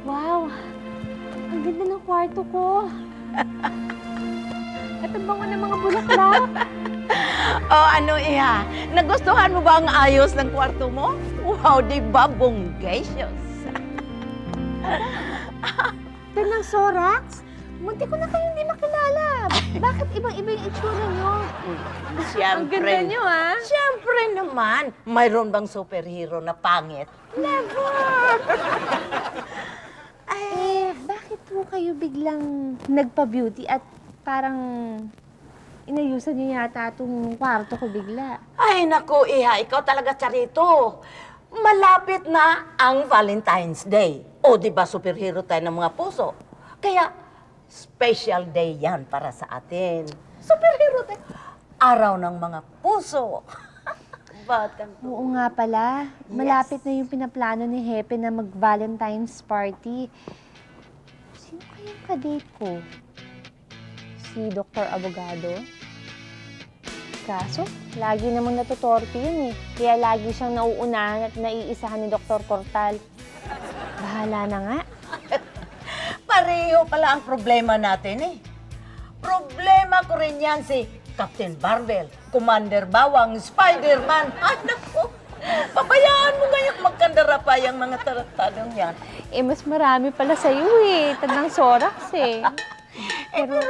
Wow! Ang ganda ng kwarto ko. At ang bango ng mga bulaklak. Oh, ano Iha? Nagustuhan mo ba ang ayos ng kwarto mo? Wow, di ba bonggacious? Tenang Sorax, munti ko na kayo hindi makilala. Bakit ibang-iba yung itsura nyo? Ang ganda nyo, ha? Siyempre naman. Mayroon bang superhero na pangit? Bakit po kayo biglang nagpa-beauty at parang inayusan niyo yata itong kwarto ko bigla? Ay, naku, Iha, ikaw talaga charito. Malapit na ang Valentine's Day. O, di ba superhero tayo ng mga puso? Kaya, special day yan para sa atin. Superhero tayo. Araw ng mga puso. Oo nga pala. Malapit na yung pinaplano ni Hepe na mag-Valentine's party. Sino kayang kadate ko? Si Dr. Abogado? Kaso, lagi namang natutorpe yun eh. Kaya lagi siyang nauunahan at naiisahan ni Dr. Cortal. Bahala na nga. Pareho pala ang problema natin eh. Problema ko rin yan si Captain Barbell, Commander Bawang, Spider-Man. Ay, naku! Pabayaan mo ngayong magkandarapa yung mga taratadong yan. Eh, mas marami pala sa'yo eh. Tandang Sorax eh. Pero,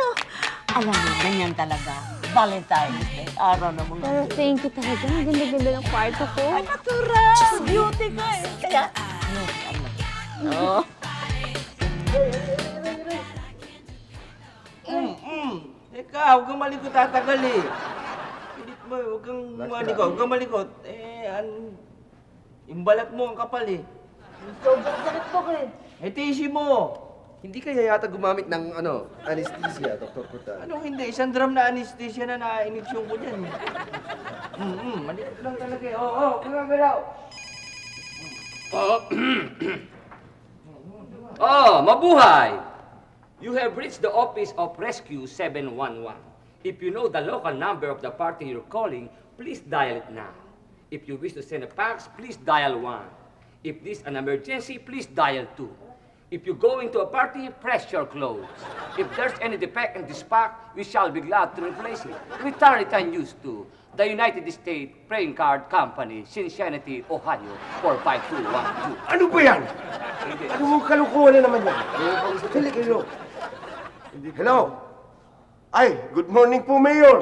alam mo, ganyan talaga. Valentine's Day, araw na mga Pero thank you talaga. Ang ganda-ganda ng kwarto ko. Ay, natural! Beauty ka eh. Kaya, no. Teka, huwag kang malikot, tatagal eh. Pilit mo, huwag kang malikot, huwag kang malikot. Yung balat mo ang kapal eh. Sobrang sakit po eh. Tissue mo. Hindi kaya yata gumamit ng anesthesia, Dr. Cortal? Anong hindi? Isang drum na anesthesia na na-iniksyon ko dyan. Malikot lang talaga eh. Oo, gagalaw. Mabuhay! You have reached the office of Rescue 711. If you know the local number of the party you're calling, please dial it now. If you wish to send a fax, please dial 1. If this is an emergency, please dial 2. If you go into a party, press your clothes. If there's any defect in this pack, we shall be glad to replace it. Return it unused to the United States Praying Card Company, Cincinnati, Ohio, 45212. Ano ba yan? Ano mong kalukuhan na naman yan? Dali kayo. Hello? Ay, good morning po, Mayor.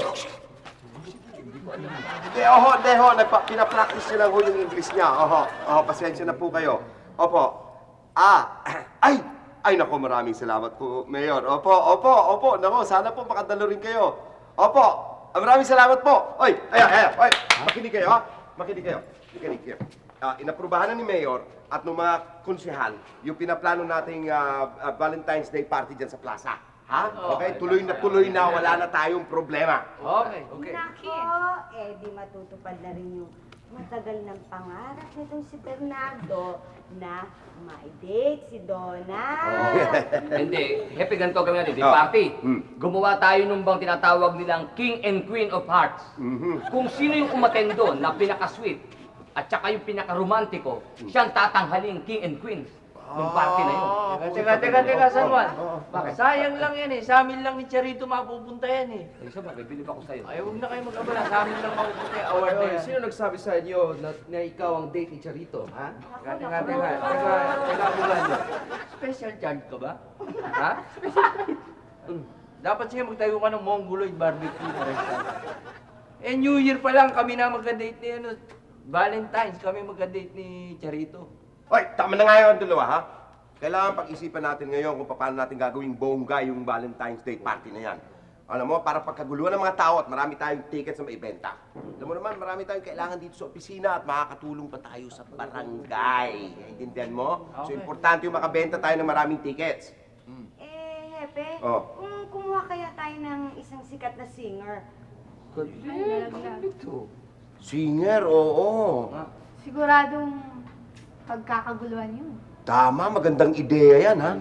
Deho, pinapractice niya lang ho yung English niya. Pasensya na po kayo. Opo. Ay, nako, maraming salamat po, Mayor. Opo. Nako, sana po makadalo rin kayo. Opo, maraming salamat po. Oy, makinig kayo, ha? Makinig kayo. Inaprubahan na ni Mayor at ng mga konsehal yung pinaplano nating Valentine's Day party dyan sa plaza. Ha? Okay? Tuloy na, wala na tayong problema. Okay. Nako, di matutupad na rin yung matagal ng pangarap nitong si Bernardo na ma-date si Donna. Hindi, happy ganito kami natin, di party. Gumawa tayo nung bang tinatawag nilang King and Queen of Hearts. Kung sino yung umattend doon na pinaka-sweet at saka yung pinaka-romantiko, siyang tatanghaling King and Queen ng party na yun. Teka, San Juan. Sayang lang yan eh. Sa amin lang ni Charito mapupunta yan eh. Ay, sabag, bibili pa ko sa'yo. Ay, huwag na kayo mag-abala. Sa amin lang mapupunta yung award na yan. Sino nagsabi sa inyo na ikaw ang date ni Charito, ha? Teka. Teka. Special charge ka ba? Ha? Dapat siya magtayo ka ng Mongoloid barbecue na restaurant. New Year pa lang kami na magka-date ni Valentine's kami magka-date ni Charito. Oy, tama na nga yun, dalawa, ha? Kailangan pag-isipan natin ngayon kung paano natin gagawing bongga yung Valentine's Day party na yan. Alam mo, para pagkaguluhan ng mga tao at marami tayong tickets na maibenta. Alam mo naman, marami tayong kailangan dito sa opisina at makakatulong pa tayo sa barangay. Intindihan mo? So, importante yung makabenta tayo ng maraming tickets. Hepe, Oh. kung kumuha kaya tayo ng isang sikat na singer, Singer, oo. Siguradong pagkakaguluhan yun. Tama, magandang ideya yan, ha?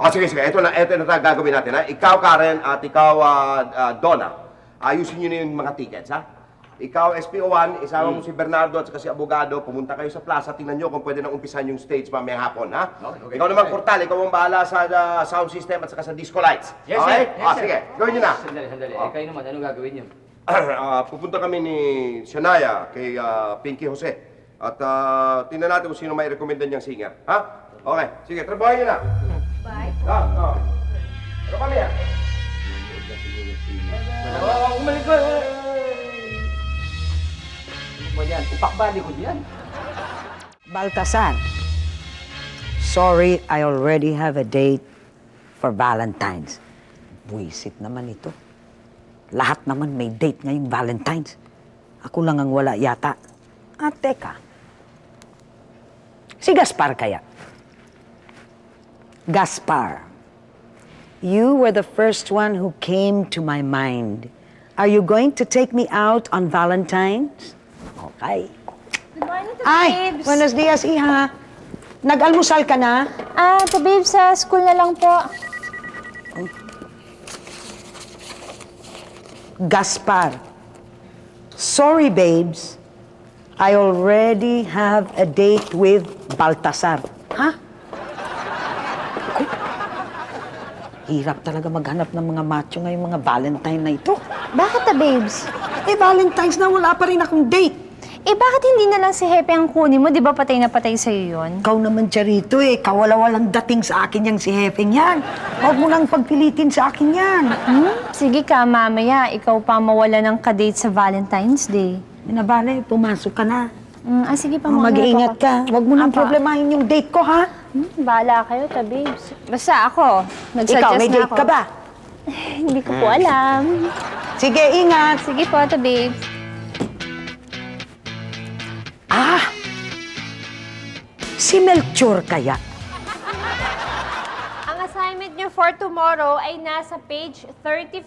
Sige. Ito na gagawin natin, ha? Ikaw, Karen, at ikaw, Donna. Ayusin nyo na yung mga tickets, ha? ikaw, SPO1, isama mo si Bernardo at saka si Abogado, pumunta kayo sa plaza, tingnan nyo kung pwede nang umpisan yung stage mamaya hapon, ha? Okay, Ikaw naman, okay. Portal, ikaw ang bahala sa sound system at saka sa disco lights. Yes, Okay? sir. Yes, sir. Sige, gawin nyo na. Sandali. Kayo naman, anong gagawin niyo? Pupunta kami ni Shania kay Pinky Jose. At tingnan natin kung sino may recommenda niyang singer. Ha? Okay, sige, trabahin nyo na. Bye. Ano kami yan? Umalik ko! Ano ba yan? Upakbali ko diyan. Baltasar, sorry, I already have a date for Valentine's. Buisit naman ito. Lahat naman may date ngayong Valentine's. Ako lang ang wala yata. At teka, si Gaspar kaya? Gaspar, you were the first one who came to my mind. Are you going to take me out on Valentine's? Okay. Good morning, Ay, buenos dias, iha. Nag-almusal ka na? Babes, sa school na lang po. Gaspar. Sorry, babes. I already have a date with Baltasar. Ha? Ako? Hirap talaga maghanap ng mga macho ngayong mga Valentine na ito. Bakit babes? Eh, Valentine's na wala pa rin akong date. Bakit hindi na lang si Hepe ang kunin mo? Di ba patay na patay sa'yo yun? Ikaw naman, Charito, kawala-walang dating sa akin yang si Hefeng yan. Huwag mo nang pagpilitin sa akin yan. Sige ka, mamaya. Ikaw pa mawala ng kadate sa Valentine's Day. Minabale, pumasok ka na. Sige pa, Mag-iingat ka. Huwag mo nang Apa. problemahin yung date ko, ha? Bahala kayo, babes. Basta ako, nag-suggest Ikaw, may na date ako. ka ba? Hindi ko po alam. Sige, ingat. Sige po, babes. Si Melchor kaya? Ang assignment nyo for tomorrow ay nasa page 35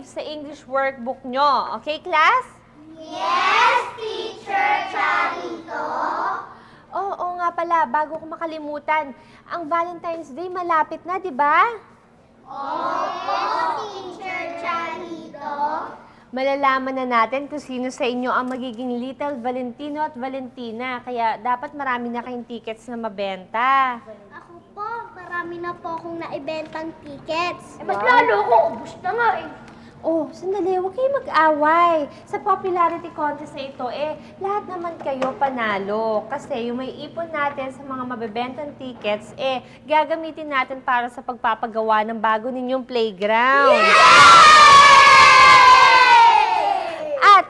sa English workbook nyo. Okay, class? Yes, Teacher Charito. Oo nga pala, bago ko makalimutan, ang Valentine's Day malapit na, di ba? Malalaman na natin kung sino sa inyo ang magiging Little Valentino at Valentina. Kaya dapat marami na kayong tickets na mabenta. Ako po, marami na po akong naibentang tickets. Mas lalo ko, ubus na nga eh. Oh, sandali, huwag kayong mag-away. Sa popularity contest na ito, lahat naman kayo panalo. Kasi yung may ipon natin sa mga mabebentang tickets, gagamitin natin para sa pagpapagawa ng bago ninyong playground. At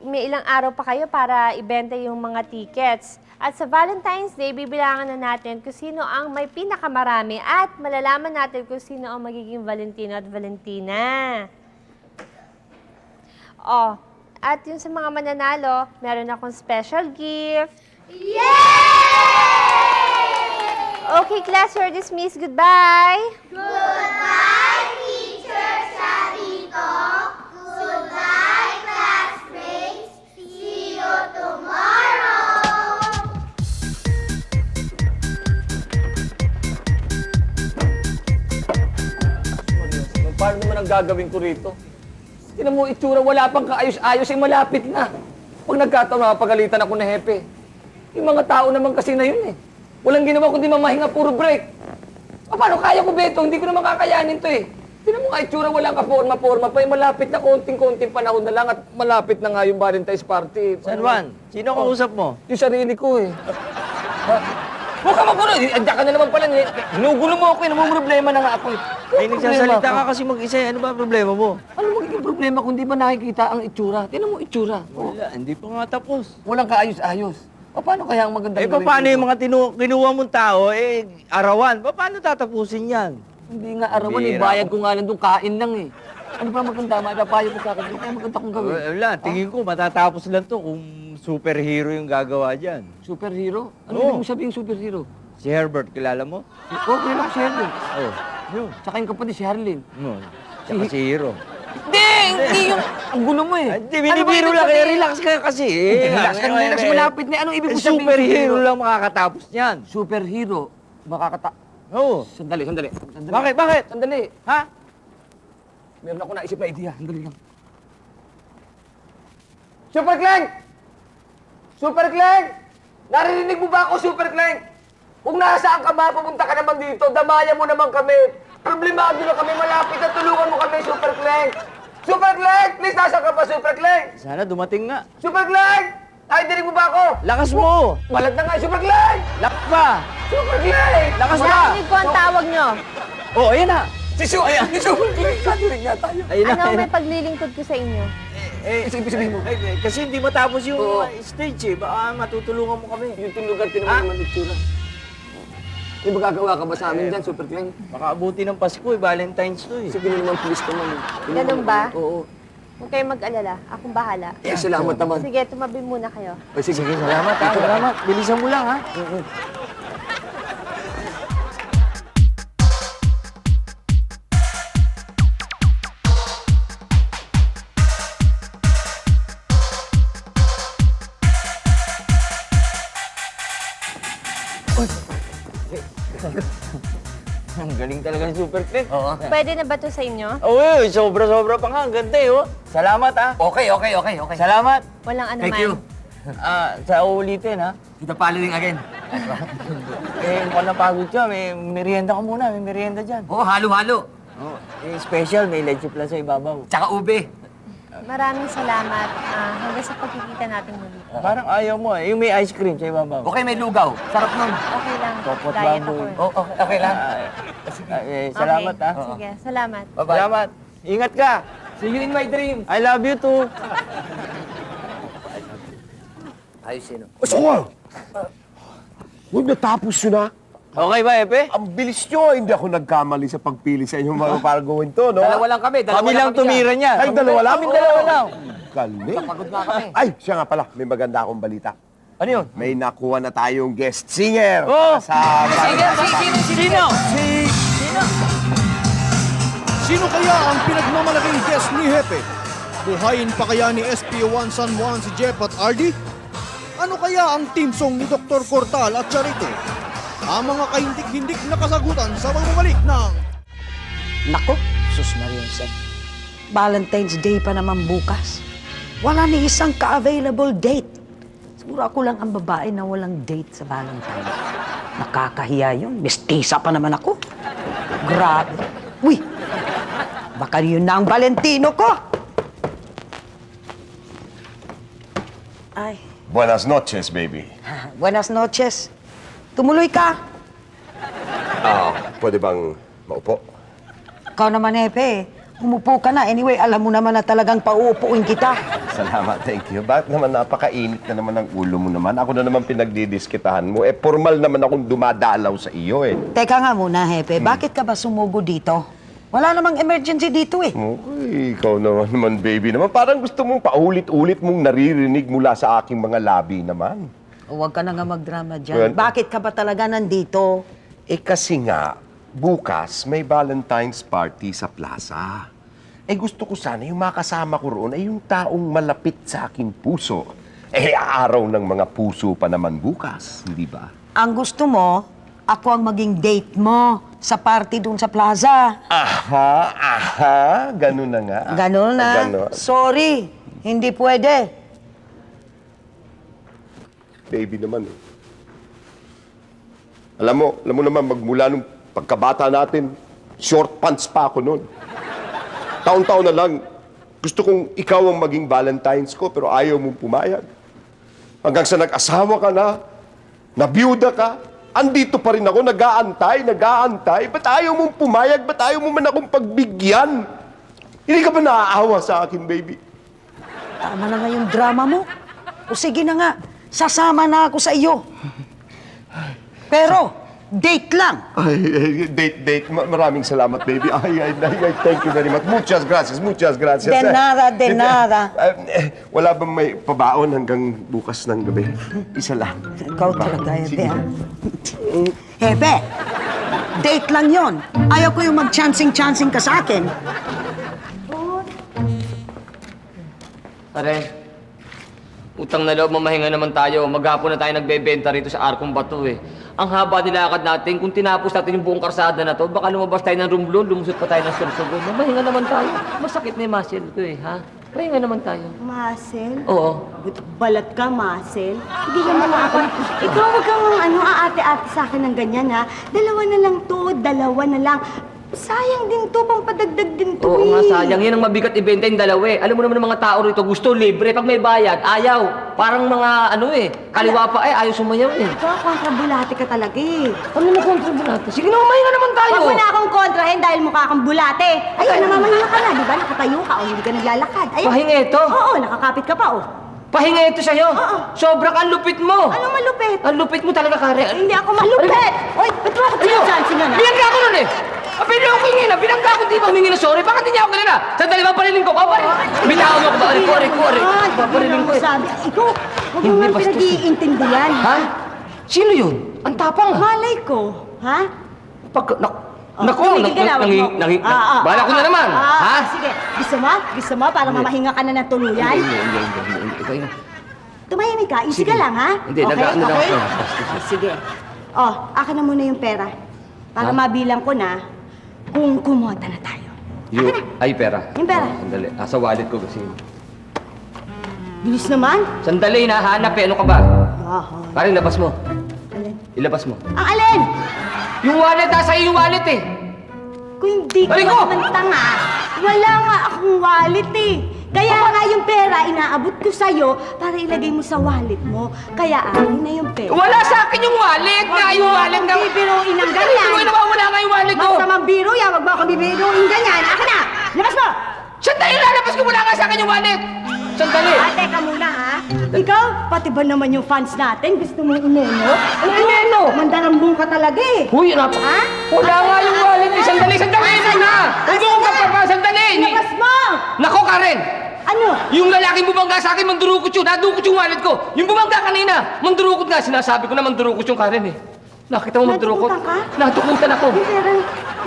may ilang araw pa kayo para ibenta yung mga tickets. At sa Valentine's Day, bibilangan na natin kung sino ang may pinakamarami at malalaman natin kung sino ang magiging Valentino at Valentina. Oh, at yung sa mga mananalo, meron akong special gift. Yay! Okay, class, you're dismissed. Goodbye! Goodbye, Teacher Charito. Goodbye, classmates. See you tomorrow. Paano naman ang gagawin ko rito? Tinan mo, itsura, wala pang kaayos-ayos, malapit na. Pag nagkataon, mapagalitan ako na Hepe. Yung mga tao naman kasi na yun Walang ginawa kundi mamahinga, puro break. Paano kaya ko, Beto? Hindi ko naman kakayanin to Tinan mo nga, itsura, walang kaporma-porma pa. Malapit na konting-konting panahon na lang at malapit na nga yung Valentine's party. San Juan, sino kausap mo? Yung sarili ko Huwag ka magkulo. Andiyan ka na naman pala. Ginugulo mo ako namumroblema na nga ako Ay, nagsasalita ka kasi mag-isa. Ano ba problema mo? Ano magiging problema kung di ba nakikita ang itsura? Tinan mo itsura. Wala, hindi pa nga tapos. Walang kaayos-ayos. Paano kaya ang magandang gawin Paano dito? yung mga kinuha mong tao, arawan? Paano tatapusin yan? Hindi nga arawan Bira. bayad ko nga lang doon, kain lang Ano ba maganda? Maipapayo ko sa akin. Ano kaya maganda kong gawin? Wala, tingin ko matatapos lang to kung superhero yung gagawa dyan. Superhero? Ano Oo. ibig mo sabihin superhero? Si Herbert, kilala mo? Okay lang si Harlin. Oh, yun. Tsaka yung kapatid si Harlin. Tsaka si Hero. Hindi yung... Ang gulo mo Hindi, binibiro lang kaya relax ka kasi. Relax ka, relax. Malapit na. Anong ibig mo sabihin? Superhero lang makakatapos niyan. Superhero. Makakata... Oo. Sandali. Bakit? Sandali. Ha? Meron ako naisip na idea. Sandali lang. Super Clank! Super Clank! Narinig mo ba ako, Super Clank? Kung nasaan ka ba, pumunta ka naman dito. Damayan mo naman kami. Problemado na kami. Malapit na tulungan mo kami, Super Clank. Super Clank! Please, nasaan ka pa, Super Clank? Sana dumating nga. Super Clank! Ay, dinig mo ba ako? Lakas mo! Malat na nga, Super Clank! Lakas pa! Super Clank! Lakas pa! Narinig ko ang tawag nyo. Oh, ayan na! Si Super Clank! Kadinig nga tayo. Ayun na. Ano may paglilingkod ko sa inyo? Sabihin mo. Kasi hindi matapos yung Oo. stage eh. Baka matutulungan mo kami. Yung tinugan, tinugan naman itsura. May magagawa ka ba sa amin dyan, Super Clank? Baka abuti ng Pasko eh. Valentine's to eh. Sige naman, please naman. Ganun ba? Oo. Huwag kayong mag-alala. Akong bahala. Eh, salamat naman. Sige, tumabi muna kayo. O, sige. Salamat ha. Salamat. Bilisan mo lang ha. Ang galing talaga ni Super Clank. Oo. Pwede na ba to sa inyo? Oh, sobra-sobra pa nga. Ang ganda eh, oh. Salamat ha. Okay. Salamat. Walang ano Thank you. Sa uulitin ha. The following again. Mukhang napagod ka. May merienda ka muna. May merienda dyan. Oo, halo-halo. Oh, special. May leche plan sa ibabaw. Tsaka ube. Maraming salamat. Hanggang sa pagkikita natin muli. Parang ayaw mo eh. Yung may ice cream sa ibabaw. Okay, may lugaw. Sarap nun. Okay lang. Topot Diet baboy. ako eh. Oh, okay lang. Salamat Okay. ha. Sige, salamat. Bye-bye. Salamat. Ingat ka. See you in my dreams. I love you too. Ayos yun. Huwag natapos yun, ha? Okay ba, Epe? Ang bilis nyo. Hindi ako nagkamali sa pagpili sa inyo mga para gawin to, no? Dalawa lang kami. Kami lang tumira niya. Ay, dalawa lang? Kaming dalawa lang. Galing. Pagod na kami. Ay, siya nga pala. May maganda akong balita. Ano yun? May nakuha na tayong guest singer. Oh! Sa... Sino? Sino kaya ang pinagmamalaking guest ni Hepe? Buhayin pa kaya ni SPO1 San Juan si Jeff at Ardy? Ano kaya ang team song ni Dr. Cortal at Charito? Ang mga kahindik-hindik na kasagutan sa pagbabalik ng Nako, sus Mariusen. Valentine's Day pa naman bukas. Wala ni isang ka-available date. Siguro ako lang ang babae na walang date sa Valentine's. Nakakahiya yun. Mestiza pa naman ako. Grabe. Uy, baka yun na ang Valentino ko. Ay, Buenas noches, baby. buenas noches. Tumuloy ka. Pwede bang maupo? Ikaw naman, Epe. Umupo ka na. Anyway, alam mo naman na talagang pauupuin kita. Salamat, thank you. Bakit naman napakainit na naman ang ulo mo naman? Ako na naman pinagdidiskitahan mo. Eh, formal naman akong dumadalaw sa iyo, eh. Teka nga muna, Hepe. Bakit ka ba sumugo dito? Wala namang emergency dito eh. Uy, ikaw naman, baby naman. Parang gusto mong paulit-ulit mong naririnig mula sa aking mga labi naman. Huwag ka na nga magdrama dyan. Well, Bakit ka ba talaga nandito? Eh kasi nga, bukas may Valentine's party sa plaza. Eh gusto ko sana yung makasama ko roon ay yung taong malapit sa aking puso. Eh araw ng mga puso pa naman bukas, hindi ba? Ang gusto mo, ako ang maging date mo sa party dun sa plaza. Aha, ganun na nga. Ganon na. Ganon. Sorry, hindi pwede. Baby naman eh. Alam mo naman, magmula nung pagkabata natin, short pants pa ako noon. Taon-taon na lang, gusto kong ikaw ang maging Valentine's ko, pero ayaw mong pumayag. Hanggang sa nag-asawa ka na, nabiyuda ka, andito pa rin ako, nag-aantay. Ba't ayaw mong pumayag? Ba't ayaw mo man akong pagbigyan? Hindi ka ba naaawa sa akin, baby? Tama na nga yung drama mo. O sige na nga, sasama na ako sa iyo. Pero, date lang. Ay, date. Maraming salamat, baby. Ay, thank you very much. Muchas gracias. De nada. Wala bang may pabaon hanggang bukas ng gabi? Isa lang. Ikaw talaga, Hepe, Sige. ha? Hepe, date lang yon. Ayaw ko yung mag-chancing-chancing ka sa akin. Pare, utang na loob, mamahinga naman tayo. Maghapon na tayo nagbebenta rito sa Arkong Bato eh. Ang haba nilakad natin, kung tinapos natin yung buong karsada na to, baka lumabas tayo ng Romblon, lumusot pa tayo ng Sorsogon. Mamahinga naman tayo. Masakit na yung muscle ko eh, ha? Pahinga naman tayo. Muscle? Oo. Balat ka, muscle. Hindi naman ako. Ikaw, huwag kang aate-ate sa akin ng ganyan, ha? Dalawa na lang to, dalawa na lang. Sayang din to, pampadagdag din to, Oo nga, eh. sayang. Yan ang mabigat ibenta yung dalawa eh. Alam mo naman ng mga tao rito, gusto libre. Pag may bayad, ayaw. Parang mga kaliwa pa ayaw sumayaw eh. Ikaw, kontrabulate ka talaga, eh. Ano na kontra natin? Sige na, mahinga naman tayo. Huwag mo na akong kontrahin dahil mukha kang bulate. Ayun, namamahinga ka na, di ba? Nakatayo ka o hindi ka naglalakad. Ayun. Pahinga ito. Oo, nakakapit ka pa, oh. Pahinga ito sa'yo. Oo. Sobrang ang lupit mo. Anong malupit? Ang lupit mo talaga, Kare. Hindi ako malupit! Oy, ba't mo ako sinachansin na? Binangga ko nun eh. Pwede ako hingin na. Binangga ko di ba humingi na sorry? Bakit hindi ako kanina? Sandali ba pariling ko? Bitaw mo ko ba? Kore. Papariling ko eh. Sabi, ikaw, huwag mo Hindi, nga bastos eh. pinag-iintindihan. Ha? Sino yun? Ang tapang ah. Malay ko, ha? Naku, Tumigil-gilawag mo. Bala ko na naman. Ha? Sige, gusto mo para mamahinga ka na ng tuluyan? Hindi. Tumahimik ka, easy ka lang, ha? Hindi, nag-ano lang ako. Sige. Oh, akin na muna yung pera. Para Ha? mabilang ko na kung kumota na tayo. Ay, pera. Yung pera. Sandali. Sa wallet ko kasi. Bilis naman. Sandali, nahanap eh. Ano ka ba? Yahan. Pare, ilabas mo. Alin? Ilabas mo. Ang alin? Yung wallet, nasa iyo yung wallet eh. Kung hindi ko Balik ko! naman tanga, wala nga akong wallet eh. Kaya nga yung pera, inaabot ko sa'yo para ilagay mo sa wallet mo. Kaya akin na yung pera. Wala sa akin yung wallet na. Yung wallet na. Bibiruin ng ganyan. Hindi ko nawawala nga yung wallet ko. Masamang biro yan, wag mo akong bibiruin ganyan. Akin na! Labas mo! Sandali, lalabas ko wala nga sa akin yung wallet. Sandali. Teka muna ha. Ikaw, pati ba naman yung fans natin? Gusto mong ineno? Ano ineno? Mandarambong ka talaga eh. Huy, ano? Ha? Wala nga yung wallet eh. Sandali muna. Huwag mo kong kapapa. Sandali. Labas mo! Nako, Karen. Ano? Yung lalaking bumangga sa akin, mandurukot yun. Nadukot yung wallet ko. Yung bumangga kanina, mandurukot nga. Sinasabi ko na mandurukot yung Karen eh. Nakita mo mandurukot? Natukutan ka? Natukutan ako. Yung pera.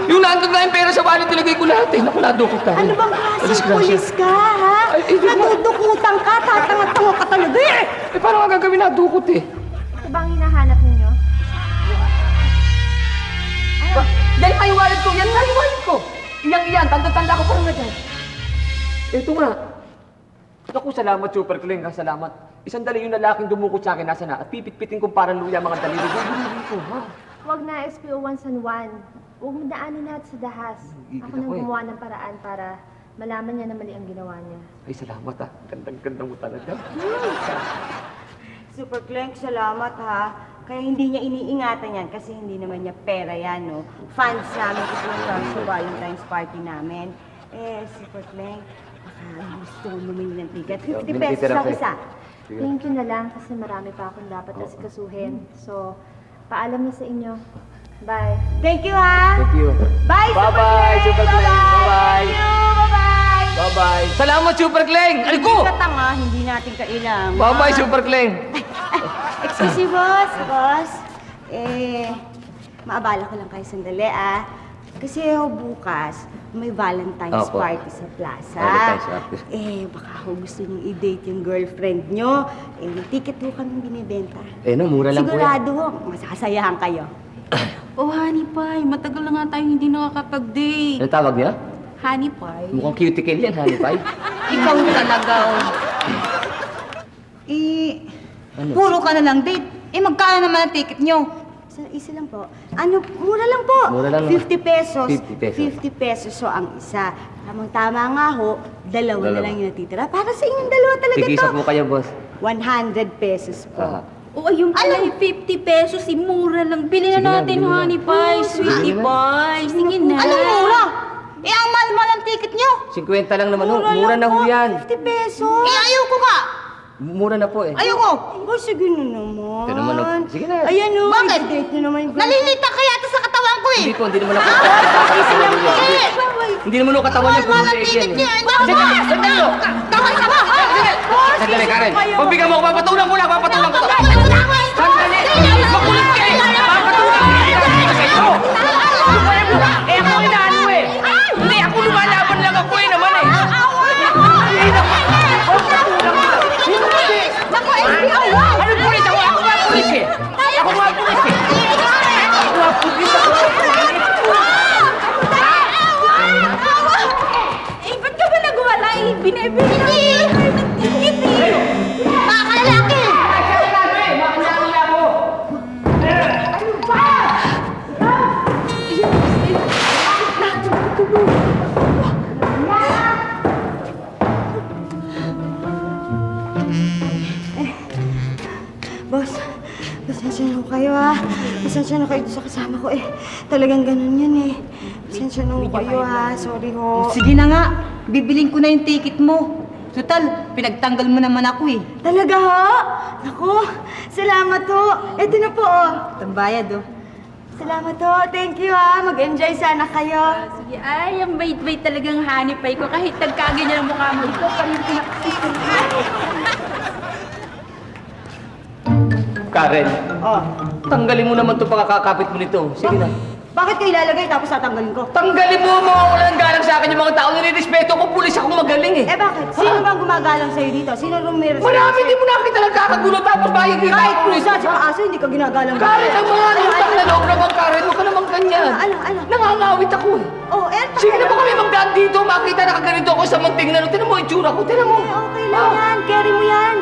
Yung nandun na yung pera sa wallet, nilagay ko lahat eh. Naku, nadukot ka. Ano bang klaseng Disgrasya. pulis ka, ha? Ay, hindi mo- Natudukutan ka, tatanga-tanga ka talaga eh! Eh, paano nga gagawin nadukot eh? Ito ba ang hinahanap ninyo? Yan nga yung wallet ko! Yan nga yung wallet ko! Iyan! Tanda-tanda ko parang na dyan. Ito nga. Naku, salamat, Super Cling, ha? Salamat. Isang dali yung lalaking dumukot sa akin, nasa na? At pipit-pitin kong parang luya mga daliri. Gagawin ko, ha? Huwag na SPO1 San Juan. Huwag mo daanin lahat sa dahas. Gigil Ako nang ako eh. gumawa ng paraan para malaman niya na mali ang ginawa niya. Ay, salamat, ha? Gandang-ganda mo talaga. Super Clank, salamat ha. Kaya hindi niya iniingatan yan kasi hindi naman niya pera yan, no? Fans namin kasi yung sa Valentine's party namin. Eh, Super Clank, baka gusto mo bumili ng ticket. 50 pesos lang isa. Thank you na lang kasi marami pa akong dapat asikasuhin. So, paalam na sa inyo. Bye. Thank you ha! Thank you. Bye, Bye-bye, Super Clang. Bye-bye. Thank you! Bye-bye! Bye-bye. Salamat, Super Cling! Aray ko! Hindi ka tanga, hindi natin kailangan. Bye-bye, Super Cling! Excuse me, boss. Boss, maabala ko lang kayo sandali, ah. Kasi bukas, may Valentine's Opo. party sa plaza. Valentine's party. Baka gusto nyo i-date yung girlfriend nyo. May ticket ho kami binibenta. Mura lang po yan. Sigurado ho, masasayahan kayo. Oh, Honey Pie, matagal na nga tayo hindi nakakapag-date. Ano tawag niya? Honey Pie? Mukhang cuticle yan, Honey Pie. Ikaw talaga, oh. Ano? Puro ka na lang date. Magkano naman ang ticket nyo? Isa lang po. Mura lang po. Mura lang naman. 50 pesos. 50 pesos. 50 pesos so ang isa. Tamang-tama nga ho, dalawa na Dalawa. lang yung natitira. Para sa inyong dalawa talaga Tigisa to. po kayo, boss. 100 pesos po. Ah. O, ayun pala yung 50 pesos, mura lang. Bili Sige na na, natin, bili na. Honey Pie, Sweetie Sige na. Pie. Sige na. Anong mura? Ang mahal-mahal ang ticket nyo. 50 lang naman, ho. Mura na ho po, yan. 50 pesos. Ayaw ko ka. Mura na po eh. Ayoko. Sige na naman. Ito naman, oh. Sige na. Ayan o. Bakit? Date na naman yung Nalilita ka yata sa katawan ko eh. Hindi po, hindi naman ako. Katawan niya. Hindi naman ako katawan niya. Puro Mahal ang leeg ticket yan nyo. eh. Sandali ho. Tawal ka ba? Sandali, Karen. Pagbigyan mo ako, papatulang ko lang, papatulang ko. Sandali. Makulit ka eh. Papatulang ko lang. Kasi ito. Ako inaano eh. Hindi, ako lumalaban lang ako eh naman eh. Hindi naman. Papatulang ko lang. Naku, SPO! Ano pulis ako? Ako nga pulis eh. Ako nga pulis eh. Ako nga pulis ako. Ba't ka ba nagwala? Binibili pasensya na kayo sa kasama ko eh. Talagang ganun yun eh. Pasensya na kayo ha. Sorry ho. Sige na nga, bibiling ko na yung ticket mo. Total, pinagtanggal mo naman ako eh. Talaga ho? Naku, salamat ho. Ito na po oh. Tambayad oh. Salamat ho. Thank you ha. Mag-enjoy sana kayo. Sige, ay, ang bait-bait talagang hanipay ko. Kahit nagkaganyan ang mukha mo, ikaw pa rin Karen, Oh. tanggalin mo naman itong pagkakakapit mo nito. Sige na. Bakit kayo ilalagay tapos tatanggalin ko? Tanggalin mo, mga walang galang sa akin yung mga tao. Nire-respeto ko, pulis akong magaling eh. Eh bakit? Sino bang gumagalang sa'yo dito? Sino rumiras? Marami, hindi mo nakita nagkakagulo tapos bayad dito Kahit ako pulis. pusa at saka aso, hindi ka ginagalang. Karen, ang mga utang na loob naman, Karen. Huwag ka naman ganyan. Ano? Nangangawit ako eh. Oh, eh, Sige na ba kami magdaan dito? Makita na kaganito ako sa munting na. Tinan mo yung tsura ko, tinan mo. Okay lang yan. Carry mo yan.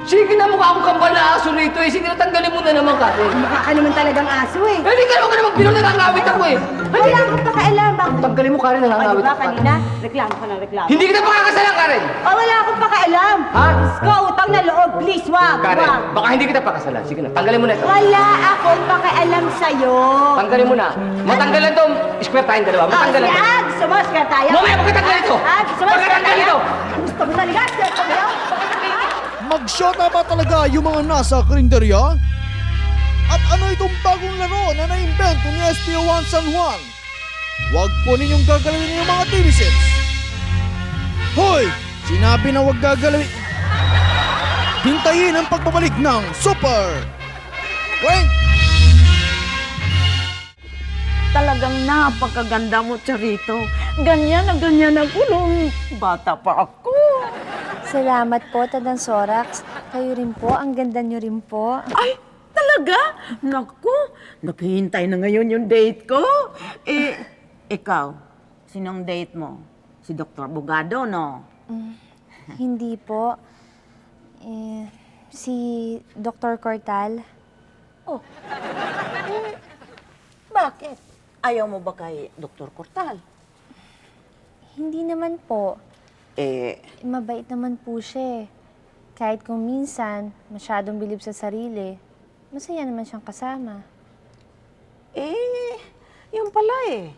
Sige na, mukha akong kambal na aso rito eh. Sige na, tanggalin mo na naman, Karen. Mukha ka naman talagang aso eh. Hindi ka naman pinong nangangawit ako eh. Wala akong pakialam. Bakit? Tanggalin mo, Karen, nangangawit Diba ako. kanina? Reklamo ka ng reklamo. Hindi kita pakakasalan, Karen. Oh, wala akong pakialam. Ha? Diyos ko, utang na loob. Please, wag. Karen, Wag. baka hindi kita pakasalan. Sige na, tanggalin mo na ito. Wala akong pakialam sa'yo. Tanggalin mo na. Matanggalan to. Square tayong dalawa. Matanggalan to. Ah, gusto mo, square tayo? Mamaya, pagkatanggalin to. Ah, gusto mo, square Pagkatanggalin tayo? to. Gusto mo talaga, square tayo? Magsyota ba talaga yung mga nasa karinderya? At ano itong bagong laro na naimbento ni SPO1 San Juan? Huwag po ninyong gagalawin yung mga TV sets. Hoy! Sinabi na huwag gagalawin. Hintayin ang pagbabalik ng Super Crank! Talagang napakaganda mo, Charito. Ganyan na ganyan ang kulong. Bata pa ako. Salamat po, Tandang Sorax. Kayo rin po, ang ganda nyo rin po. Ay, talaga? Naku, naghihintay na ngayon yung date ko. Eh, ikaw, sinong date mo? Si Dr. Bugado, no? Hindi po. Si Dr. Cortal. Oh. Eh, bakit? Ayaw mo ba kay Dr. Cortal? Hindi naman po. Eh, Mabait naman po siya eh. Kahit kung minsan, masyadong bilib sa sarili, masaya naman siyang kasama. yun pala eh.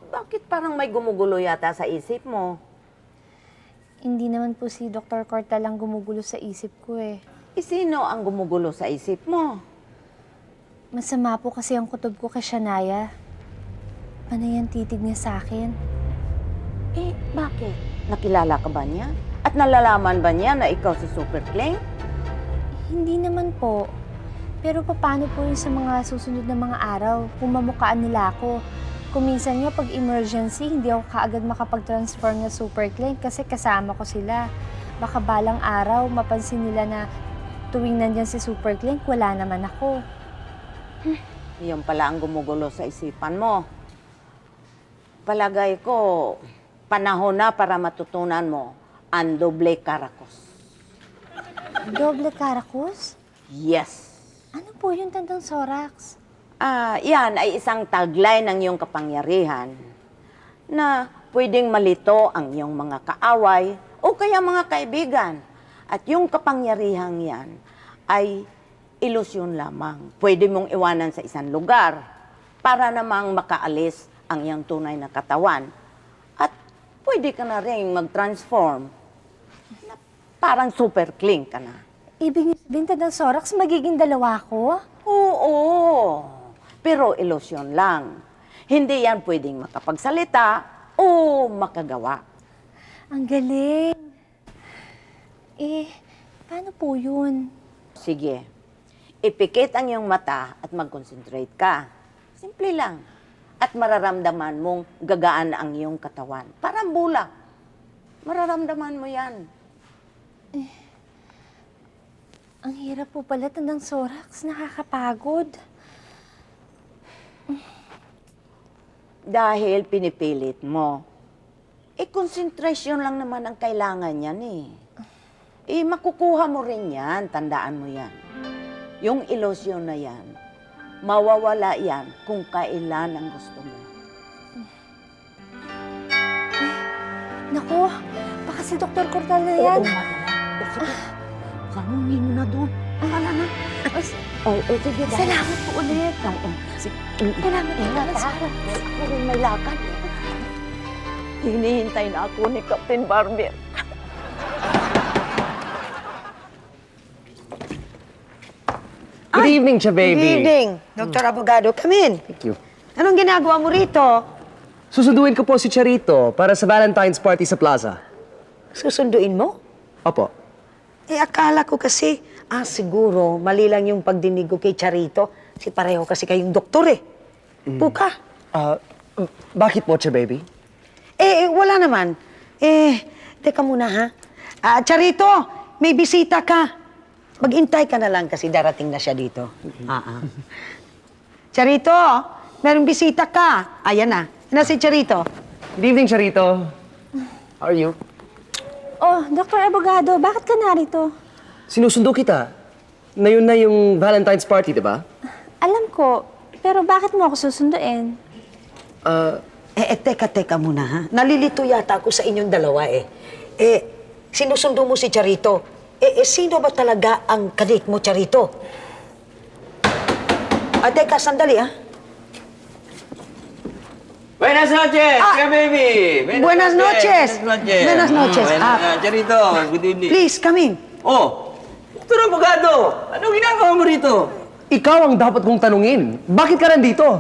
Bakit parang may gumugulo yata sa isip mo? Hindi naman po si Dr. Cortal ang gumugulo sa isip ko eh. Sino ang gumugulo sa isip mo? Masama po kasi ang kutob ko kay Shania. Panay ang titig niya sa akin. Bakit? Nakilala ka ba niya? At nalalaman ba niya na ikaw si Super Clang? Hindi naman po. Pero paano po yun sa mga susunod na mga araw kung mamukhaan nila ako? Kung minsan nga pag emergency, hindi ako kaagad makapag-transform na Super Clang kasi kasama ko sila. Baka balang araw, mapansin nila na tuwing nandyan si Super Clang, wala naman ako. Yun pala ang gumugulo sa isipan mo. Palagay ko, panahon na para matutunan mo ang doble karakos. Doble Caracos? Yes. Ano po yun, Tandang Sorax? Yan ay isang taglay ng iyong kapangyarihan na pwedeng malito ang iyong mga kaaway o kaya mga kaibigan. At yung kapangyarihang yan ay ilusyon lamang. Pwede mong iwanan sa isang lugar para namang makaalis ang iyong tunay na katawan. At pwede ka na rin mag-transform na parang Super Clang ka na. Ibig sabihin, Tandang Sorax, magiging dalawa ko? Oo, pero ilusyon lang. Hindi yan pwedeng makapagsalita o makagawa. Ang galing. Paano po yun? Sige, ipikit ang iyong mata at mag-concentrate ka. Simple lang. At mararamdaman mong gagaan ang iyong katawan. Parang bulak. Mararamdaman mo yan. Ang hirap po pala, Tandang Sorax. Nakakapagod. Dahil pinipilit mo. Konsentrasyon lang naman ang kailangan yan eh. Makukuha mo rin yan. Tandaan mo yan. Yung ilusyon na yan, mawawala yan kung kailan ang gusto mo. Naku, baka si Dr. Cortal na yan. Sige, sanungin mo na doon. Akala na. Sige, Salamat po ulit. Salamat po. Ingat ha. Ako rin may lakad. Hinihintay na ako ni Captain Barber. Good evening, siya, baby. Good evening, Dr. Abogado. Come in. Thank you. Anong ginagawa mo rito? Susunduin ko po si Charito para sa Valentine's party sa plaza. Susunduin mo? Opo. Akala ko kasi, siguro, mali lang yung pagdinig ko kay Charito. Si pareho kasi kayong doktor eh. Puka. Bakit po, siya, baby? Wala naman. Teka muna ha. Charito, may bisita ka. Maghintay ka na lang kasi darating na siya dito. Charito, merong bisita ka. Ayan na. Yan na si Charito. Good evening, Charito. How are you? Oh, Dr. Abogado, bakit ka narito? Sinusundo kita. Ngayon na yung Valentine's party, di ba? Alam ko, pero bakit mo ako susunduin? Teka muna ha. Nalilito yata ako sa inyong dalawa eh. Sinusundo mo si Charito. Sino ba talaga ang kadate mo, Charito? Teka, sandali ha. Buenas noches, baby! Buenas noches! Buenas noches. Charito, good evening. Please, come in. Oh, Dr. Abogado, anong ginagawa mo rito? Ikaw ang dapat kong tanungin. Bakit ka nandito?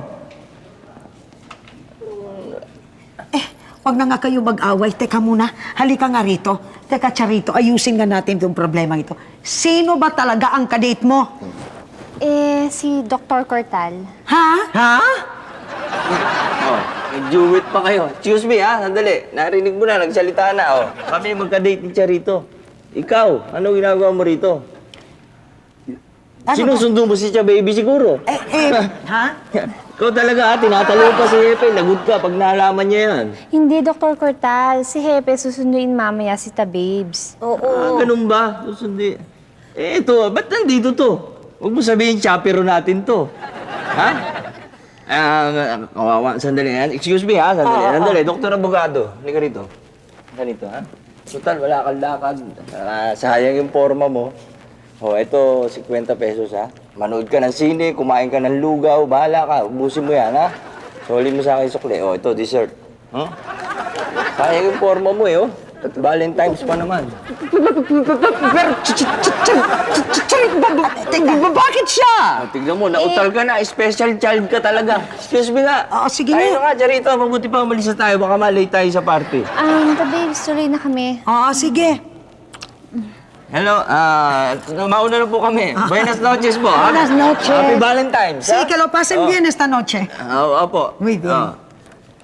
Wag na nga kayo mag-away. Teka muna, halika nga rito. Teka, Charito, ayusin nga natin itong problema ito. Sino ba talaga ang kadate mo? Si Dr. Cortal. Ha? Nag-duet pa kayo. Excuse me, sandali. Narinig mo na, nagsalita na, Kami magka-date ni Charito. Ikaw, anong ginagawa mo rito? Sinusundo mo si Cha Baby siguro. Ha? Ikaw talaga, tinatalo pa si Hepe. Lagot ka pag nalaman niya yan. Hindi, Dr. Cortal. Si Hepe susunduin mamaya si Babes. Ganun ba? Susundi. Ito, ba't nandito to? Huwag mo sabihin chapero natin to. Ha? Kawawa, sandali yan. Excuse me, Sandali. Dr. Abogado, halika rito. Ganito, Total, wala kang lakad. Sayang yung forma mo. Ito, 50 pesos, Manood ka ng sine, kumain ka ng lugaw, bahala ka. Ubusin mo yan, Soli mo sa akin sukli. Ito, dessert. Sayang yung forma mo, Valentine's pa naman. Pero, bakit siya? Tignan mo, nautal ka na. Special child ka talaga. Excuse me nga. Sige Tayo na. nga, Charito. Mabuti pa umalis na tayo. Baka malate tayo sa party. Babes, tuloy na kami. Sige. Hello, mauna na po kami. Buenas noches po. Buenas noches. Happy Valentine's. Sí, que lo pasen bien esta noche. Opo. Muy bien.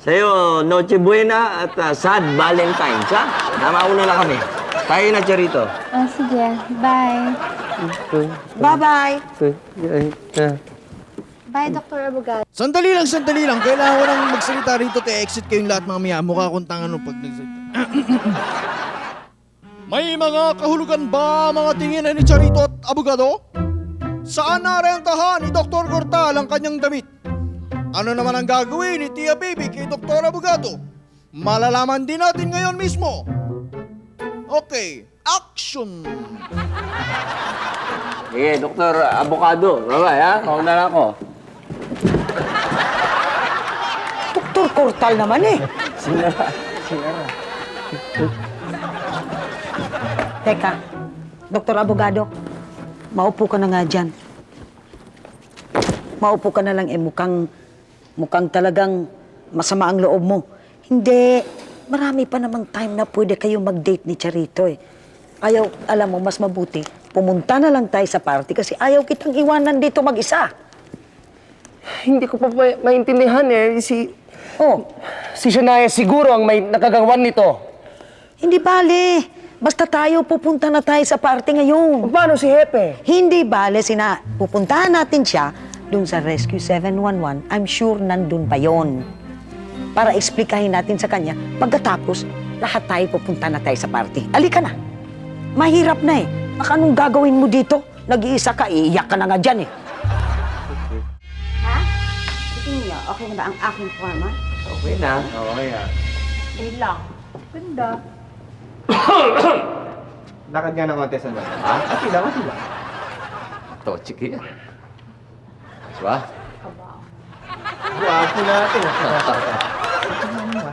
Sa'yo, Noche Buena at sad Valentine's, Mauna na kami. Tayo na, Charito. Sige. Bye. Bye-bye. Bye, Dr. Abogado. Sandali lang. Kailangan ko nang magsalita rito at exit kayong lahat mamaya. Mukha akong tanga pag nagsalita. May mga kahulugan ba mga tingin ni Charito at Abogado? Saan narentahan ni Dr. Cortal ang kanyang damit? Ano naman ang gagawin ni Tia Baby kay Dr. Abogado? Malalaman din natin ngayon mismo. Okay, action! Sige, Dr. Abogado. Bye-bye, Mauna na ako. Dr. Cortal naman eh. Sinara. Teka, Dr. Abogado, maupo ka na nga dyan. Maupo ka na lang mukhang talagang masama ang loob mo. Hindi, marami pa namang time na pwede kayo mag-date ni Charito eh. Alam mo, mas mabuti, pumunta na lang tayo sa party kasi ayaw kitang iwanan dito mag-isa. Hindi ko pa maintindihan Si Shania siguro ang may nakagawan nito. Hindi bale. Basta pupunta na tayo sa party ngayon. Paano si Hepe? Hindi bale, pupuntahan natin siya dun sa Rescue 711. I'm sure nandun pa yon. Para explikahin natin sa kanya, pagkatapos, lahat tayo pupunta na tayo sa party. Alika na. Mahirap na eh. Anong gagawin mo dito? Nag-iisa ka, iiyak ka na nga dyan eh. Tingin niyo, okay na ba ang aking forma? Okay na. Okay na. Wait lang. Ganda. Lakad nga ng konti sandali. Okay lang. Tochiki. Diba? Gwapo natin.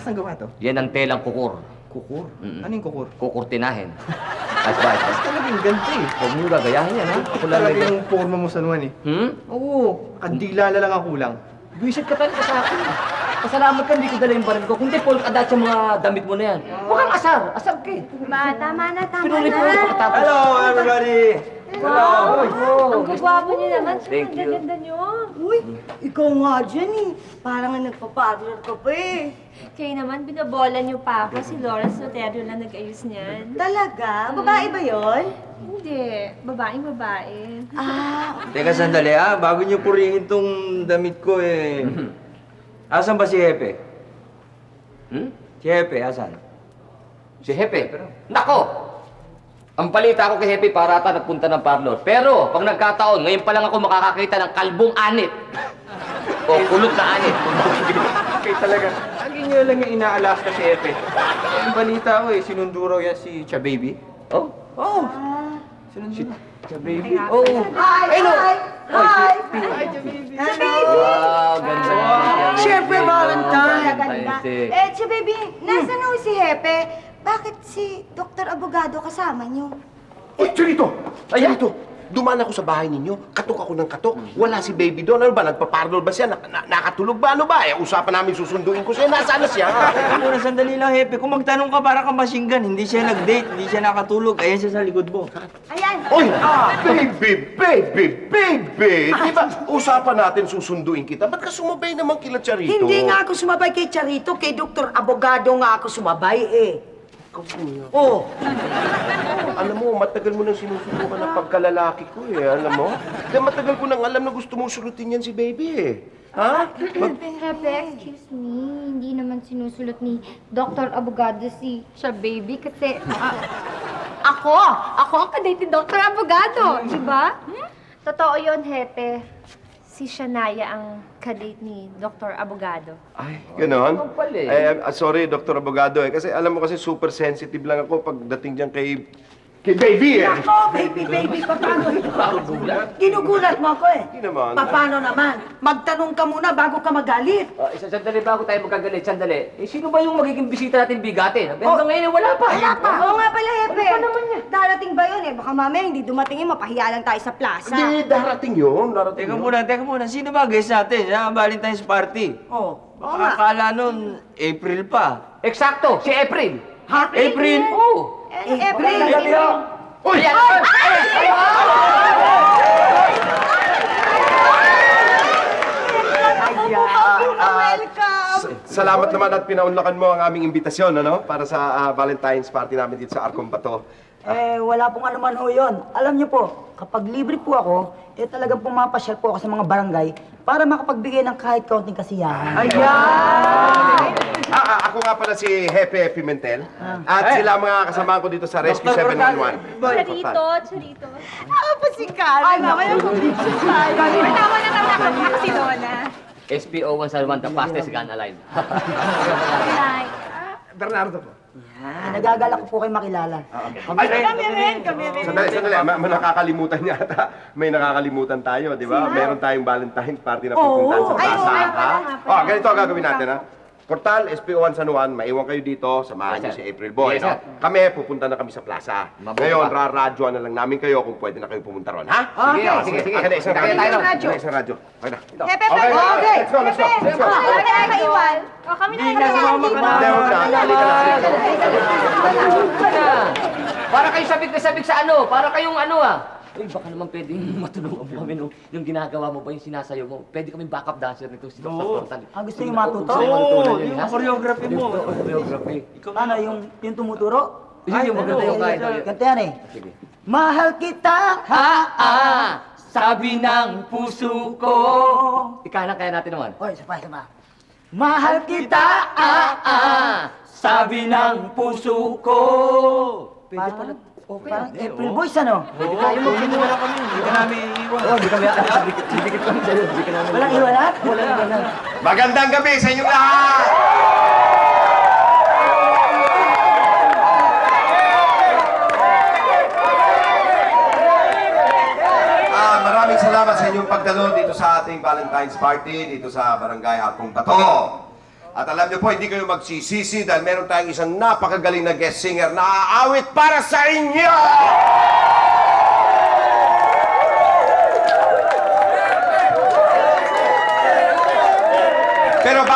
Saan gawa to? Yan ang telang kukur. Kukur? Mm-mm. Ano yung kukur? Kukurtinahin. At ba? Talagang ganito eh. Huwag mo gagayahin yan, ha? Ako talaga yung forma mo sa nuwan eh. Oo, kandila lang ang kulang. Buisit ka talaga sa akin. Pasalamat ka, hindi ko dala yung baril ko. Kundi polka dot sa mga damit mo na yan. Mukhang asar. Asar ka eh. Ba, tama na. Pinuli-puli pa katapos. Hello, everybody! Ang gagwapo niyo naman. Thank you. Ganda niyo. Uy, ikaw nga dyan eh. Parang nga nagpa-parlor ka pa eh. Kayo naman, binabola niyo pa ako. Si Lawrence Soterio lang nag-ayos niyan. Talaga? Babae ba yon? Hindi. Babaeng babae. Teka, sandali bago niyo purihin tong damit ko eh. Asan ba si Hepe? Si Hepe, asan? Si Hepe. Nako! Ang balita ko kay Hepe para ata nagpunta ng parlor. Pero, pag nagkataon, ngayon pa lang ako makakakita ng kalbong anit. O kulot na anit. Okay talaga. Lagi niyo lang yung inaalas ka si Epe. Ang balita ko sinundo raw yan si Chababy. Oh? Oo. Si Chababy? Oh! Hi! Hi! Wow, ganda. Siyempre, Valentine. Ganda. Day. Che baby, nasa na si Hepe? Bakit si Dr. Abogado kasama niyo? Uy, Charito! Ayan. Charito! Dumaan ako sa bahay ninyo, katok ako ng katok. Wala si baby doon. Ano ba? Nagpa-parlor ba siya? Nakatulog ba? Ano ba? Usapan namin susunduin ko siya. Nasaan na siya? Teka muna, sandali lang, Hepe. Kung magtanong ka para kang machine gun, hindi siya nag-date, hindi siya nakatulog. Ayan siya sa likod mo. Ayan. Uy! Baby! Di ba usapan natin susunduin kita? Ba't ka sumabay naman kila Charito? Hindi nga ako sumabay kay Charito, kay Dr. Abogado nga ako sumabay eh. Oh, Alam mo, matagal mo nang sinusubukan ng pagkalalaki ko eh. Alam mo? Kaya matagal ko nang alam na gusto mong sulutin yan si baby eh. Ha? Pepe, excuse me. Hindi naman sinusulot ni Dr. Abogado si siya baby kasi ako ang kadate ni Dr. Abogado, di ba? Totoo yon, Hepe. Si Shania ang kadate ni Dr. Abogado. Ay, ganon? Ano pala eh? Sorry, Dr. Abogado eh. Kasi alam mo kasi super sensitive lang ako pagdating dyan kay baby eh. ako, baby, paano? Ginugulat mo ako eh. Hindi naman. Paano naman? Magtanong ka muna bago ka magalit. Sandali bago tayo magkagalit, sandali. Sino ba yung magiging bisita natin bigatin? Hanggang ngayon wala pa. Wala pa. Oo nga pala, Hepe. Ano pa naman yan? Darating ba yun eh? Baka mamaya hindi dumating yun, mapahiya lang tayo sa plaza. Hindi, darating yun. Darating Teka muna. Sino ba guest natin? Valentine's party. Oh. Baka akala nun, April pa. Eksakto, si April. Ha? April? Oo. April. Uy! Ayan! Salamat naman at pinaunlakan mo ang aming imbitasyon, ano? Para sa Valentine's party namin dito sa Arcon Bato. Wala pong anuman ho yun. Alam niyo po, kapag libre po ako, talagang pumapasyal po ako sa mga barangay para makapagbigay ng kahit kaunting kasiyahan. Ako nga pala si Hepe Pimentel. At sila ang mga kasama ko dito sa Rescue 711. Charito. Ako po si Karen. Ako yung Tama na. Ako si Donna. SPO 101, the fastest gun alive. Bernardo po. Nagagalak ko po kayo makilala. Kami rin. Sandali. Nakakalimutan yata. May nakakalimutan tayo, di ba? Meron tayong Valentine's party na pupuntahan sa plaza. Ganito ang gagawin natin, ha? Portal, SPO1 San Juan, maiwan kayo dito, samahan niyo si April Boy, Yes, no? sir. Kami, pupunta na kami sa plaza. Mabuti Ngayon, pa. raradyoan na lang namin kayo kung pwede na kayo pumunta ron, ha? Sige. Akin na isang Kaya radyo. tayo. Isang radyo. Okay na. Pepe, Okay. Let's go. Kaiwan. Kami na Hindi na, sumama ka na. Hindi, huwag na. Halika na. Para kayo sabik sa ano? Para kayong ano Uy, baka naman pwedeng matulungan mo kami nung yung ginagawa mo ba, yung sinasayaw mo. Pwede kami backup dancer nito si Dr. Portal. Gusto niyo matuto? Yung choreography mo. Choreography. Ano, yung tumuturo? Yung maganda yung kahit. Ganito yan eh. Sige. Mahal kita, Sabi ng puso ko. Ikanan kaya natin naman. Oy, isa pa. Mahal kita, Sabi ng puso ko. Parang April Boys, ano? Pwede tayo magsimula kami. Hindi ka namin iiwan. Hindi kami didikit kami sa'yo. Hindi ka namin. Walang iwalat? Walang iwalat. Magandang gabi sa inyong lahat! inyong pagdalo dito sa ating Valentine's Party dito sa Barangay Apong Bato. At alam niyo po, hindi kayo magsisisi dahil meron tayong isang napakagaling na guest singer na aawit para sa inyo! Pero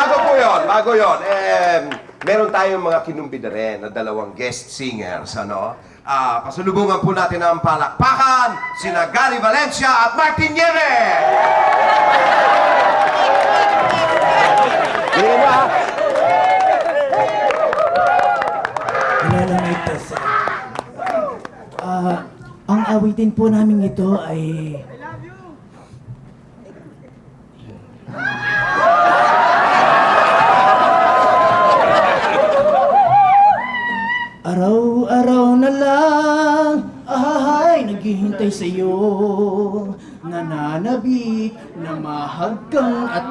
bago yon, meron tayong mga kinumbida rin na dalawang guest singers, ano? Pasalubungan po natin ang palakpakan, sina Gary Valencia at Martin Nieve! Tingnan mo, ha? Ang awitin po namin ito ay... Araw-araw na lang, naghihintay sa iyo. Nananabik na mahagkang at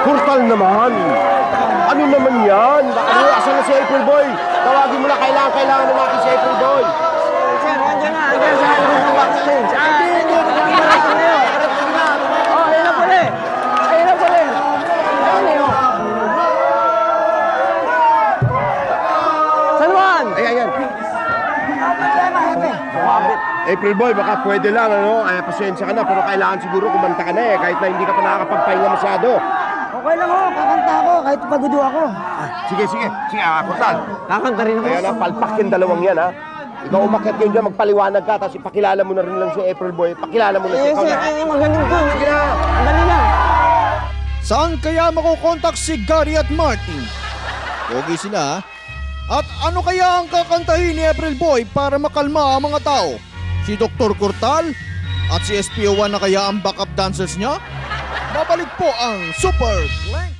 Kurtal naman! Ano naman yan? Ano, asan na si April Boy? Tawagin mo na kailangan na natin si April Boy. Sir, andyan na. Andyan sa harap ng backstage. Hindi na ngayon. Oh, ayun na pala eh. Ayun na pala eh. Ayun eh, oh. San Juan! Ayan. April Boy, baka pwede lang, ano? Ay, pasensya ka na, pero kailangan siguro kumanta ka na eh, kahit na hindi ka pa nakakapagpahinga masyado. Okay lang oh. Kakanta ako kahit pagudo ako. Sige, Kurtal. Kakanta rin ako. Ayan na, palpak yung dalawang yan, ha? Ikaw umakyat kayo dyan, magpaliwanag ka, tapos ipakilala mo na rin lang si April Boy. Pakilala mo na si ikaw na. Magaling to. Sige na. Dali na. Saan kaya makukontak si Gary at Martin? Pogi sila, ha? At ano kaya ang kakantahin ni April Boy para makalma ang mga tao? Si Dr. Cortal? At si SPO1 na kaya ang backup dancers niya? Babalik po ang Super Clank!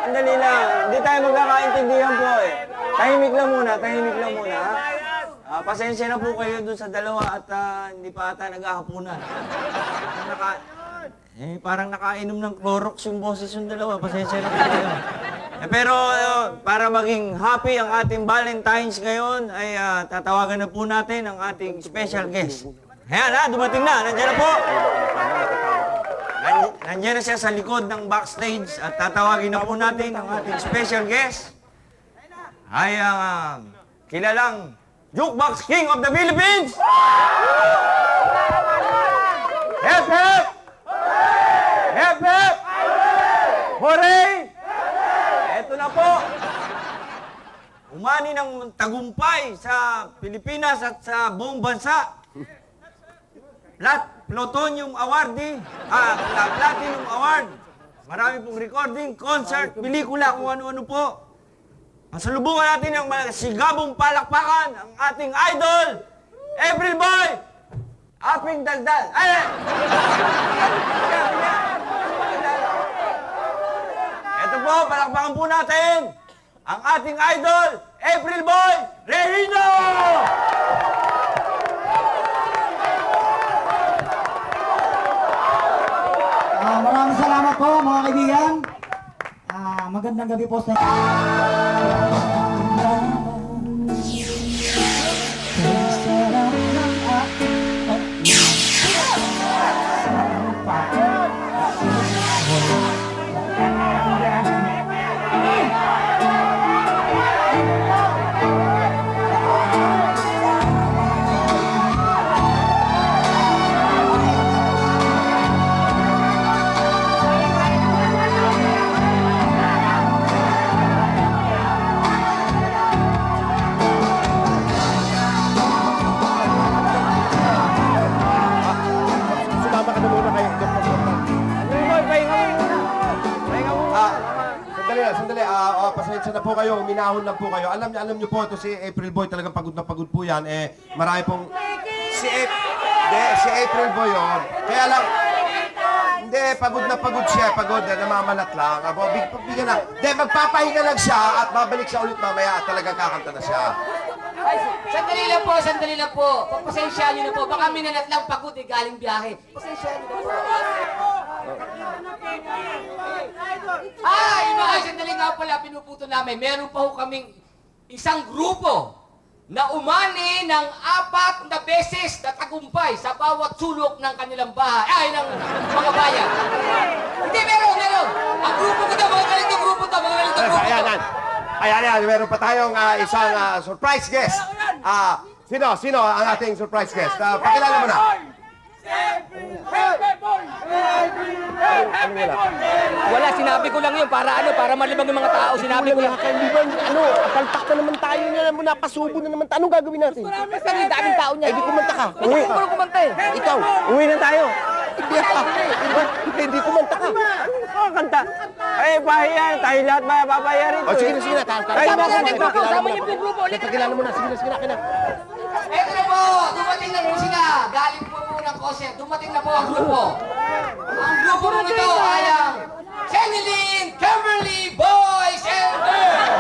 Sandali lang. Hindi tayo magkakaintindihan po eh. Tahimik lang muna. Pasensya na po kayo dun sa dalawa at hindi pa ata naghahapunan. Parang nakainom ng Clorox yung boses yung dalawa. Pasensya na po kayo. Pero para maging happy ang ating Valentine's ngayon ay tatawagan na po natin ang ating special guest. Ayan ha, dumating na. Nandiyan na po. Nandiyan na siya sa likod ng backstage at tatawagin na po natin ang ating special guest ay ang kilalang Jukebox King of the Philippines! Hep, hep! Hep, hep! Hooray! Eto na po! Umani ng tagumpay sa Pilipinas at sa buong bansa. Plutonium Awardee, Platinum Award. Marami pong recording, concert, pelikula, kung ano-ano po. Masalubungan natin ang sigabong palakpakan, ang ating idol, April Boy, Aping Dagdag. Ito po, palakpakan po natin ang ating idol, April Boy, Regino! Maraming salamat po mga kaibigan. Magandang gabi po sa... Sandali. Pasensya na po kayo. Minahon lang po kayo. Alam niyo po, ito si April Boy, talagang pagod na pagod po yan. Marami pong... Si April Boy yun. Kaya lang... Hindi, pagod na pagod siya. Pagod, namamalat lang. Bigyan na. Hindi, magpapahinga lang siya at babalik siya ulit mamaya. Talagang kakanta na siya. Ay, sandali lang po. Pagpasensya nyo na po. Baka minanat lang pagod eh, galing biyahe. Pasensya nyo na po. Ay, mga sandali nga pala, pinuputo namin. Meron pa ho kaming isang grupo na umani ng 4 na beses na tagumpay sa bawat sulok ng kanilang bahay, ay, ng mga bayan. Hindi, meron. Ang grupo ko to, mga galing na grupo to, mga galing na grupo to. Ayan, meron pa tayong isang surprise guest. Sino ang ating surprise guest? Pakilala mo na. Wala, sinabi ko lang yun para malibang yung mga tao. Sinabi ko lang. Palpak na naman tayo niya mo, napasubo na naman. Anong gagawin natin? Basta yung daming tao niya. Ay, di kumanta ka. Hindi ko pala kumanta eh. Ikaw, uwi na tayo. Hindi kumanta ka. Kanta. Ay, bahayan. Tayo lahat babayarin. Sige na. Sama natin grupo. Sama niyo yung grupo. Pakilala mo na. Sige na. Eto na po, dumating na po sila. Galing po ng kose. Dumating na po ang grupo. Ang grupo mo ito ay ang Sheneline Kimberly Boys and Girls.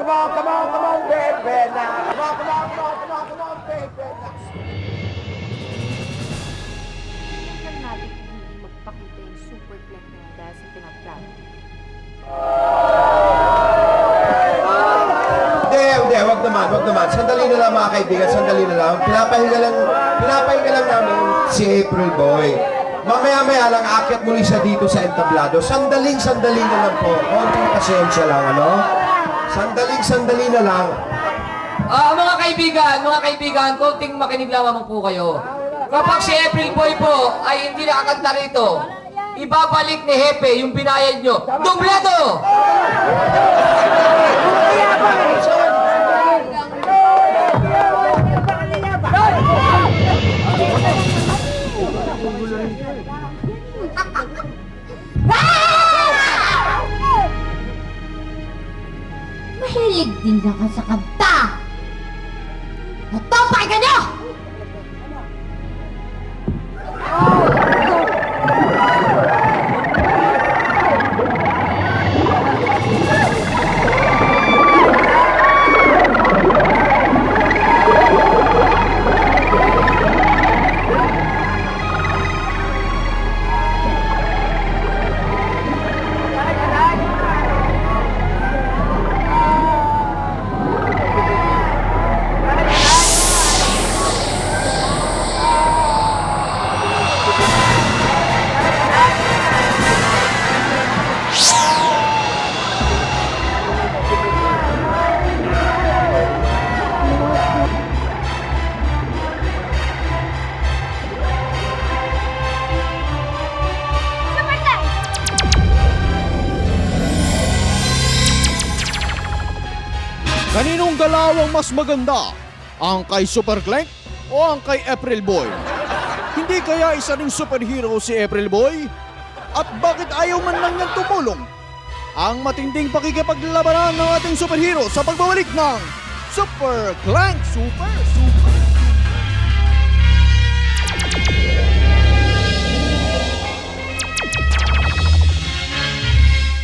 Come on, baby, now. Come on, baby. Tingnan natin kung hindi magpakita yung super clank na yan dahil sa pinaplano. Hindi, wag naman. Sandali na lang mga kaibigan, sandali na lang. Pinapahinga lang namin si April Boy. Mamaya lang aakyat muli siya dito sa entablado. Sandali na lang po. Konting pasensya lang, ano? Sandali na lang. Mga kaibigan, konting makinig lamang po kayo. Kapag si April Boy po ay hindi nakakanta rito, ibabalik ni Hepe yung binayad nyo. Dublado! Mahilig din lang ka sa kanta! Ito, pakinggan nyo! Kaninong galawang mas maganda? Ang kay Super Clank o ang kay April Boy? Hindi kaya isa ring superhero si April Boy? At bakit ayaw man lang niyang tumulong? Ang matinding pakikipaglabanan ng ating superhero sa pagbabalik ng Super Clank Super